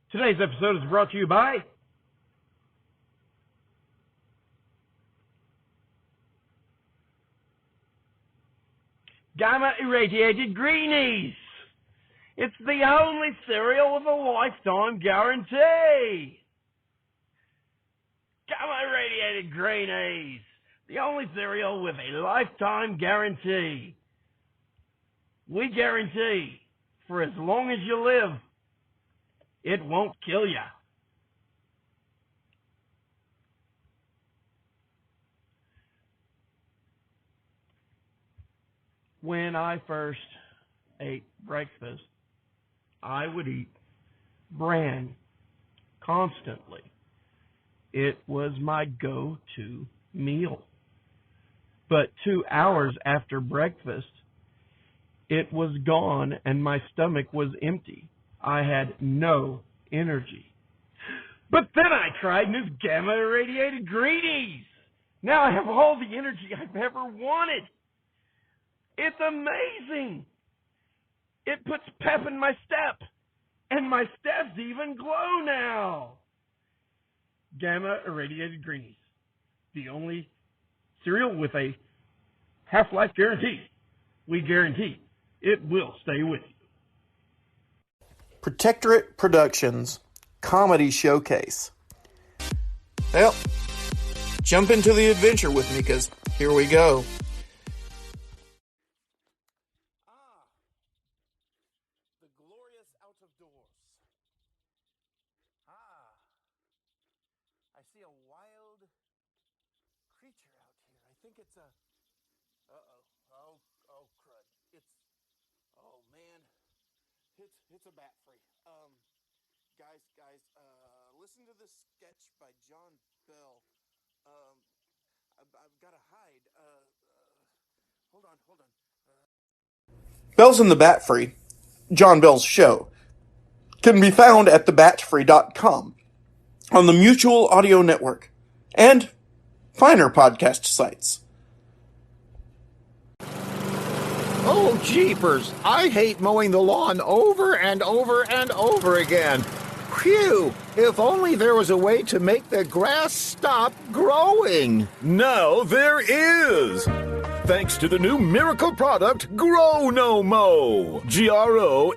Today's episode is brought to you by Gamma Irradiated Greenies. It's the only cereal with a lifetime guarantee. Gamma Irradiated Greenies, the only cereal with a lifetime guarantee. We guarantee, for as long as you live, it won't kill you. When I first ate breakfast, I would eat bran constantly. It was my go-to meal. But 2 hours after breakfast, it was gone and my stomach was empty. I had no energy. But then I tried new Gamma Irradiated Greenies. Now I have all the energy I've ever wanted. It's amazing. It puts pep in my step, and my steps even glow now. Gamma Irradiated Greenies, the only cereal with a half-life guarantee. We guarantee it will stay with you. Protectorate Productions Comedy Showcase. Well, jump into the adventure with me, because here we go. The glorious out of doors. I see a wild creature out here. I think it's a... Oh, crud. Oh, man. It's a bat free. Guys, listen to this sketch by John Bell. I've got to hide. Hold on. Bells in the Bat Free, John Bell's show, can be found at thebatfree.com, on the Mutual Audio Network, and finer podcast sites. Oh, jeepers. I hate mowing the lawn over and over and over again. Phew, if only there was a way to make the grass stop growing. Now there is! Thanks to the new miracle product, Grow No Mow. GRONOMOW.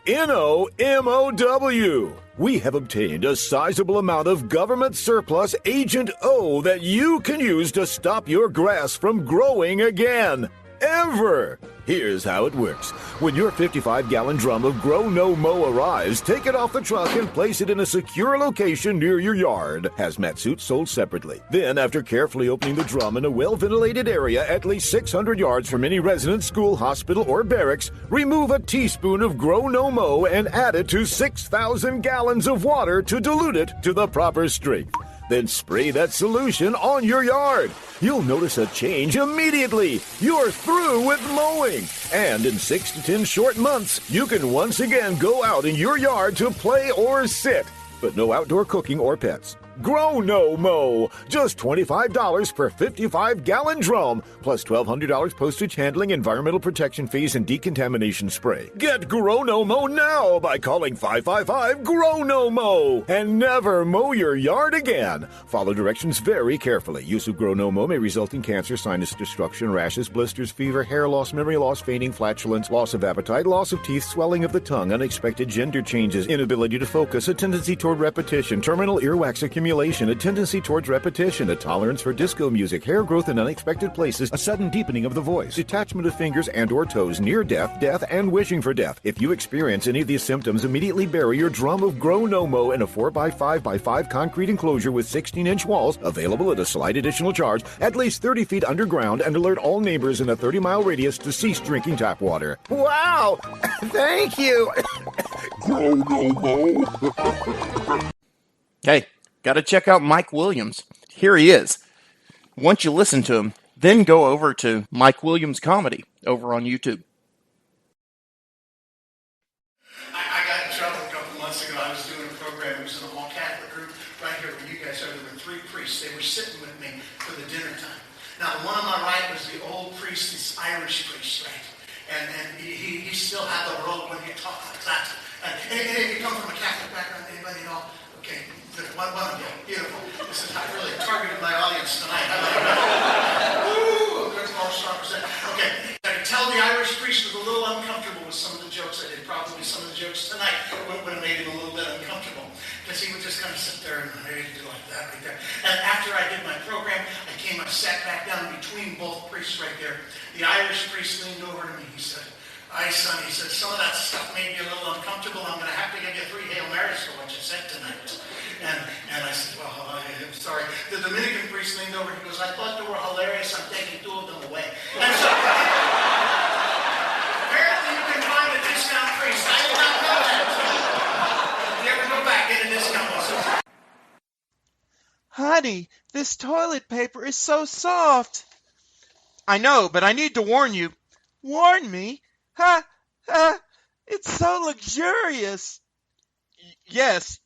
We have obtained a sizable amount of government surplus Agent O that you can use to stop your grass from growing again. Ever! Here's how it works. When your 55-gallon drum of Grow No Mow arrives, take it off the truck and place it in a secure location near your yard. Hazmat suits sold separately. Then, after carefully opening the drum in a well-ventilated area at least 600 yards from any residence, school, hospital, or barracks, remove a teaspoon of Grow No Mow and add it to 6,000 gallons of water to dilute it to the proper strength. Then spray that solution on your yard. You'll notice a change immediately. You're through with mowing. And in 6 to 10 short months, you can once again go out in your yard to play or sit. But no outdoor cooking or pets. Grow No Mow. Just $25 per 55-gallon drum, plus $1,200 postage handling, environmental protection fees, and decontamination spray. Get Grow No Mow now by calling 555-GROW-NO-MOW and never mow your yard again. Follow directions very carefully. Use of Grow No Mow may result in cancer, sinus destruction, rashes, blisters, fever, hair loss, memory loss, fainting, flatulence, loss of appetite, loss of teeth, swelling of the tongue, unexpected gender changes, inability to focus, a tendency toward repetition, terminal earwax accumulation, a tendency towards repetition, a tolerance for disco music, hair growth in unexpected places, a sudden deepening of the voice, detachment of fingers and or toes, near death, and wishing for death. If you experience any of these symptoms, immediately bury your drum of Grow No Mow in a 4x5x5 concrete enclosure with 16-inch walls, available at a slight additional charge, at least 30 feet underground, and alert all neighbors in a 30-mile radius to cease drinking tap water. Wow! Thank you! Grow No Mow. Hey, gotta check out Mike Williams. Here he is. Once you listen to him, then go over to Mike Williams Comedy over on YouTube. I got in trouble a couple months ago. I was doing a program. It was in an all-Catholic group right here where you guys are. There were 3 priests. They were sitting with me for the dinner time. Now, the one on my right was the old priest, this Irish priest, right? And he still had the robe when he talked like that. And if you come from a Catholic background, anybody at all? One of you. Beautiful. This is, I really targeted my audience tonight. Woo! Good North Star percent. Okay. I can tell the Irish priest was a little uncomfortable with some of the jokes I did. Probably some of the jokes tonight would have made him a little bit uncomfortable. Because he would just kind of sit there and maybe do like that right there. And after I did my program, I sat back down between both priests right there. The Irish priest leaned over to me. He said, "Aye, son," he said, "some of that stuff made you a little uncomfortable. I'm going to have to give you 3 Hail Marys for what you said tonight." And I said, "Well, I'm sorry." The Dominican priest leaned over. He goes, "I thought they were hilarious. I'm taking 2 of them away." And so, apparently you can find a discount priest. I did not know that. So, if you ever go back, get a discount. Honey, this toilet paper is so soft. I know, but I need to warn you. Warn me? Ha! It's so luxurious. Yes,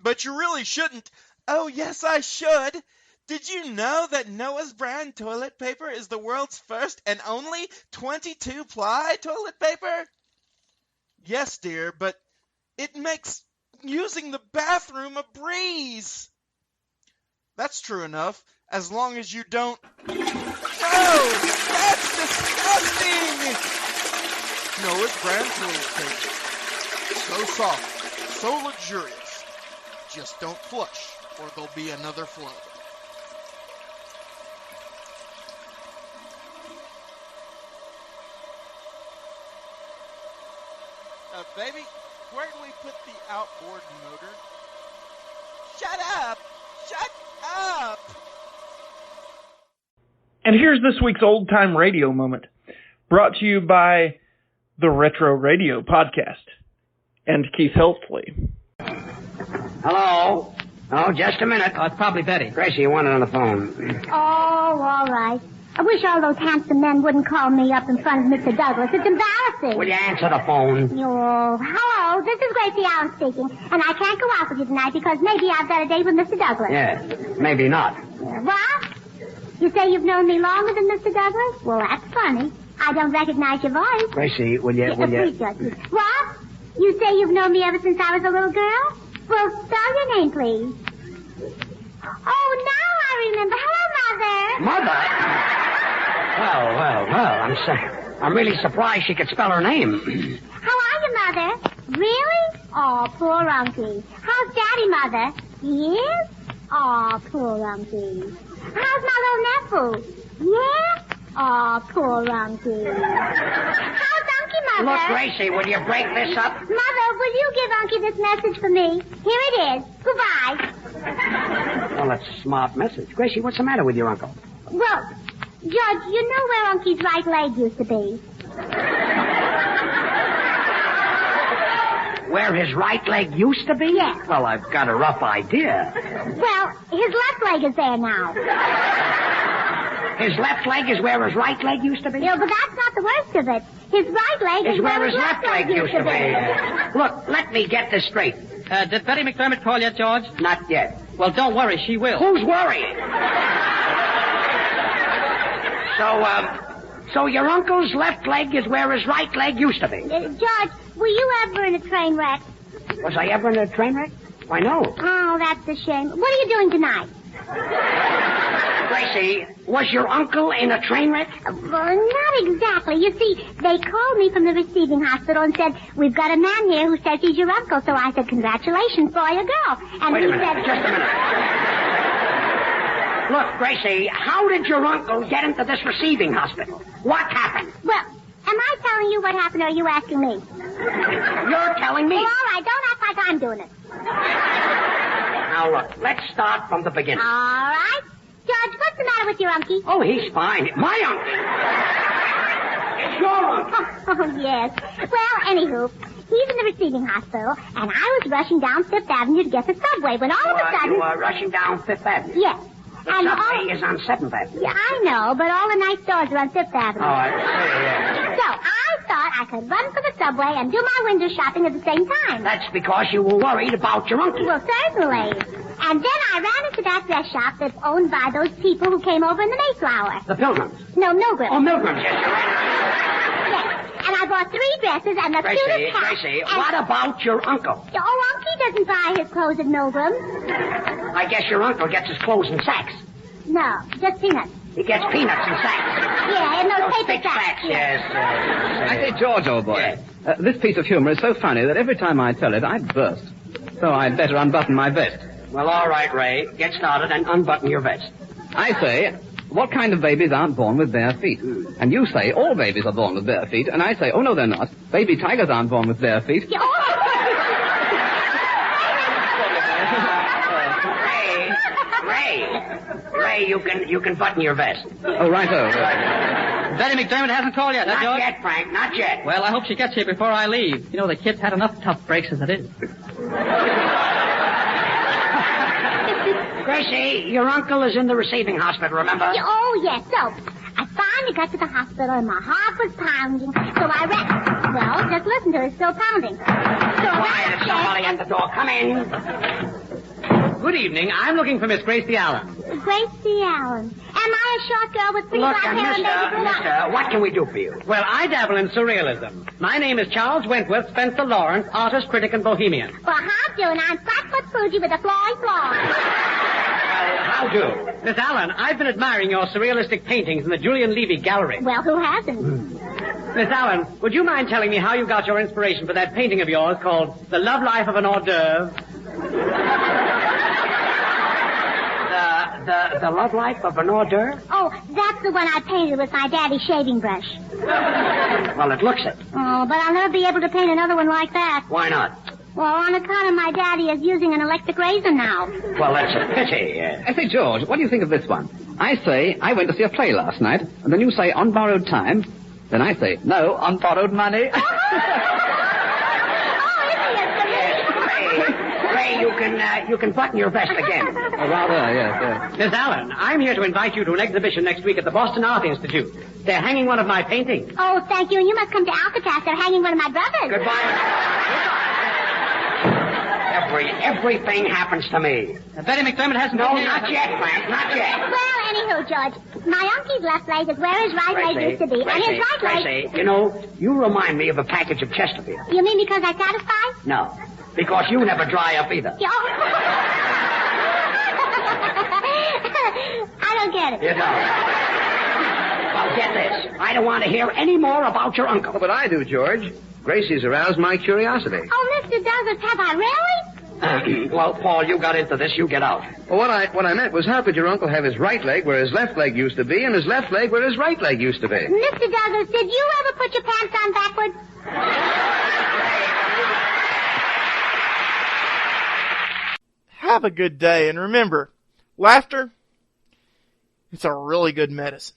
but you really shouldn't. Oh, yes, I should. Did you know that Noah's brand toilet paper is the world's first and only 22-ply toilet paper? Yes, dear, but it makes using the bathroom a breeze. That's true enough, as long as you don't... Oh, that's disgusting! Noah's brand toilet paper. So soft, so luxurious. Just don't flush, or there'll be another flood. Baby, where do we put the outboard motor? Shut up! Shut up! And here's this week's Old Time Radio moment, brought to you by the Retro Radio Podcast and Keith Helsley. Hello? Oh, just a minute. Oh, it's probably Betty. Gracie, you want it on the phone. Oh, all right. I wish all those handsome men wouldn't call me up in front of Mr. Douglas. It's embarrassing. Will you answer the phone? Oh, hello. This is Gracie Allen speaking. And I can't go out with you tonight because maybe I've got a date with Mr. Douglas. Yes, maybe not. What? You say you've known me longer than Mr. Douglas? Well, that's funny. I don't recognize your voice. Gracie, will you... Please, Judge. What? You say you've known me ever since I was a little girl? Well, spell your name, please. Oh, now I remember. Hello, Mother. Mother? Well, I'm really surprised she could spell her name. How are you, Mother? Really? Oh, poor Unky. How's Daddy, Mother? He is? Oh, poor Unky. How's my little nephew? Yeah? Oh, poor Unky. How's Unky, Mother? Look, Gracie, will you break this up? Mother, will you give Unky this message for me? Here it is. Goodbye. Well, that's a smart message. Gracie, what's the matter with your uncle? Well, Judge, you know where Unky's right leg used to be. Where his right leg used to be? Yes. Well, I've got a rough idea. Well, his left leg is there now. His left leg is where his right leg used to be? Yeah, but that's not the worst of it. His right leg is where his left leg used to be. Look, let me get this straight. Did Betty McDermott call yet, George? Not yet. Well, don't worry, she will. Who's worried? So your uncle's left leg is where his right leg used to be. George, were you ever in a train wreck? Was I ever in a train wreck? Why, no. Oh, that's a shame. What are you doing tonight? Gracie, was your uncle in a train wreck? Well, not exactly. You see, they called me from the receiving hospital and said, "We've got a man here who says he's your uncle." So I said, "Congratulations, boy or girl." And Wait a he minute. said... Just a minute. Look, Gracie, how did your uncle get into this receiving hospital? What happened? Well, am I telling you what happened, or are you asking me? You're telling me. Well, all right, don't act like I'm doing it. Now, look, let's start from the beginning. All right. George, what's the matter with your uncle? Oh, he's fine. My uncle. It's your uncle. Oh, yes. Well, anywho, he's in the receiving hospital, and I was rushing down Fifth Avenue to get the subway when all of a sudden... You were rushing down Fifth Avenue? Yes. The subway is on 7th Avenue. Yeah, I know, but all the nice stores are on 5th Avenue. Oh, I see, yeah. So I thought I could run for the subway and do my window shopping at the same time. That's because you were worried about your uncle. Well, certainly. And then I ran into that dress shop that's owned by those people who came over in the Mayflower. The Pilgrims? No, Milgrims. Oh, Milgrims, yes, you're right. Yes. And I bought 3 dresses and the cutest hat. Gracie, what about your uncle? Oh, Unky? Daddy doesn't buy his clothes at Milgram's. I guess your uncle gets his clothes in sacks. No, just peanuts. He gets peanuts in sacks. Yeah, in those paper thick sacks. Yes. I say, George, old boy, this piece of humor is so funny that every time I tell it, I burst. So I'd better unbutton my vest. Well, all right, Ray. Get started and unbutton your vest. I say, what kind of babies aren't born with bare feet? And you say all babies are born with bare feet, and I say, oh, no, they're not. Baby tigers aren't born with bare feet. Ray, you can button your vest. Oh, righto. Betty McDermott hasn't called yet, Not George? yet, Frank, not yet. Well, I hope she gets here before I leave. You know, the kid's had enough tough breaks as it is. Gracie, your uncle is in the receiving hospital, remember? Oh, yes. So, I finally got to the hospital and my heart was pounding. So I ran... Well, just listen to it. It's still pounding. So Quiet, there's somebody at the door. Come in. Good evening. I'm looking for Miss Gracie Allen. Gracie Allen. Am I a short girl with pretty Look, black hair and baby blue eyes? mister, what can we do for you? Well, I dabble in surrealism. My name is Charles Wentworth Spencer Lawrence, artist, critic, and bohemian. Well, how do? And I'm Flatfoot Fuji with a fly flaw. How do? Miss Allen, I've been admiring your surrealistic paintings in the Julian Levy Gallery. Well, who hasn't? Miss Allen, would you mind telling me how you got your inspiration for that painting of yours called The Love Life of an Hors d'oeuvre? The love life of an hors d'oeuvre? Oh, that's the one I painted with my daddy's shaving brush. Well, it looks it. Oh, but I'll never be able to paint another one like that. Why not? Well, on account of my daddy is using an electric razor now. Well, that's a pity. I say, George, what do you think of this one? I say, I went to see a play last night, and then you say, on borrowed time. Then I say, no, on borrowed money. Ray, you can button your vest again. Oh, rather, yes. Miss Allen, I'm here to invite you to an exhibition next week at the Boston Art Institute. They're hanging one of my paintings. Oh, thank you. And you must come to Alcatraz. They're hanging one of my brothers. Goodbye. Everything happens to me. Betty McDermott hasn't... No, not yet, Frank, not yet. Well, anywho, George, my uncle's left leg is where his right leg used to be. And his right leg... You know, you remind me of a package of Chesterfield. You mean because I satisfy? No, because you never dry up either. I don't get it. You don't. Well, get this. I don't want to hear any more about your uncle. Oh, but I do, George. Gracie's aroused my curiosity. Oh, Mr. Douglas, have I really? Well, Paul, you got into this. You get out. Well, what I meant was, how could your uncle have his right leg where his left leg used to be and his left leg where his right leg used to be? Mr. Douglas, did you ever put your pants on backwards? Have a good day, and remember, laughter, it's a really good medicine.